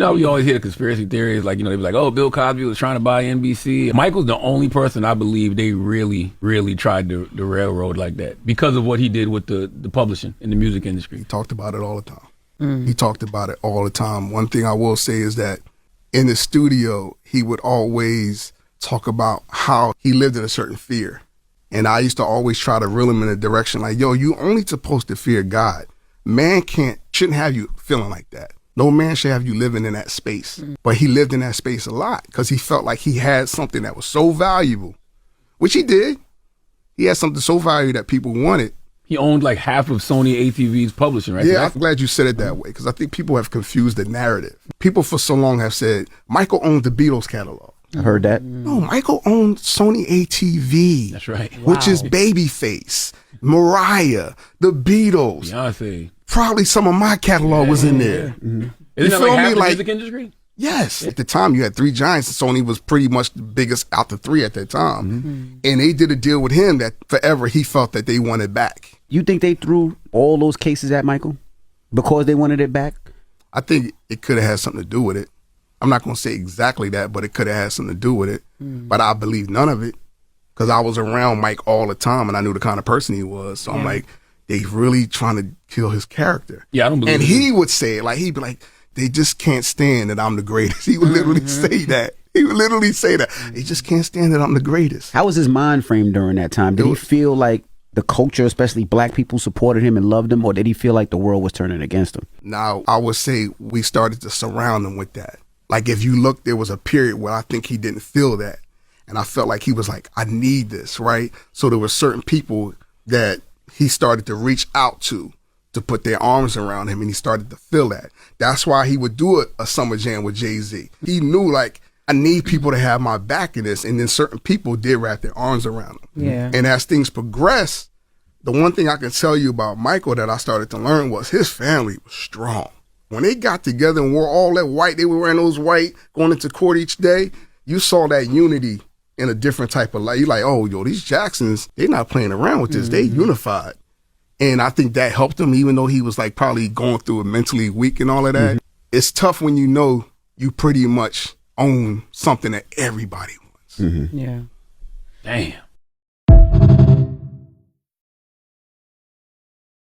No, we always hear the conspiracy theories, like, they be like, oh, Bill Cosby was trying to buy NBC. Michael's the only person I believe they really, really tried to railroad like that because of what he did with the publishing in the music industry. He talked about it all the time. He talked about it all the time. One thing I will say is that in the studio, he would always talk about how he lived in a certain fear. And I used to always try to reel him in a direction like, yo, you only supposed to fear God. Man shouldn't have you feeling like that. No man should have you living in that space. But he lived in that space a lot because he felt like he had something that was so valuable, which he did. He had something so valuable that people wanted. He owned like half of Sony ATV's publishing, right? Yeah, I'm glad you said it that way because I think people have confused the narrative. People for so long have said, Michael owned the Beatles catalog. I've heard that. No, Michael owned Sony ATV. That's right. Which is Babyface, Mariah, the Beatles. Beyonce. Probably some of my catalog was in there. Isn't that like half the music industry? Yes. At the time, you had three giants. Sony was pretty much the biggest out the three at that time. And they did a deal with him that forever he felt that they wanted back. You think they threw all those cases at Michael because they wanted it back? I think it could have had something to do with it. I'm not going to say exactly that, but it could have had something to do with it. But I believe none of it because I was around Mike all the time and I knew the kind of person he was. So I'm like, they really trying to kill his character. Yeah, I don't believe And it. he would say it, like, he'd be like, they just can't stand that I'm the greatest. He would literally say that. He would literally say that. They just can't stand that I'm the greatest. How was his mind frame during that time? Did he feel like the culture, especially black people, supported him and loved him, or did he feel like the world was turning against him? Now, I would say we started to surround him with that. Like, if you look, there was a period where I think he didn't feel that. And I felt like he was like, I need this, right? So there were certain people that he started to reach out to put their arms around him, and he started to feel that. That's why he would do a summer jam with Jay-Z. He knew, like, I need people to have my back in this, and then certain people did wrap their arms around him. Yeah. And as things progressed, the one thing I can tell you about Michael that I started to learn was his family was strong. When they got together and wore all that white, they were wearing those white, going into court each day, you saw that unity in a different type of light. You're like, oh, yo, these Jacksons, they're not playing around with this. They unified. And I think that helped him, even though he was like probably going through it mentally weak and all of that. It's tough when you know you pretty much own something that everybody wants. Yeah. Damn.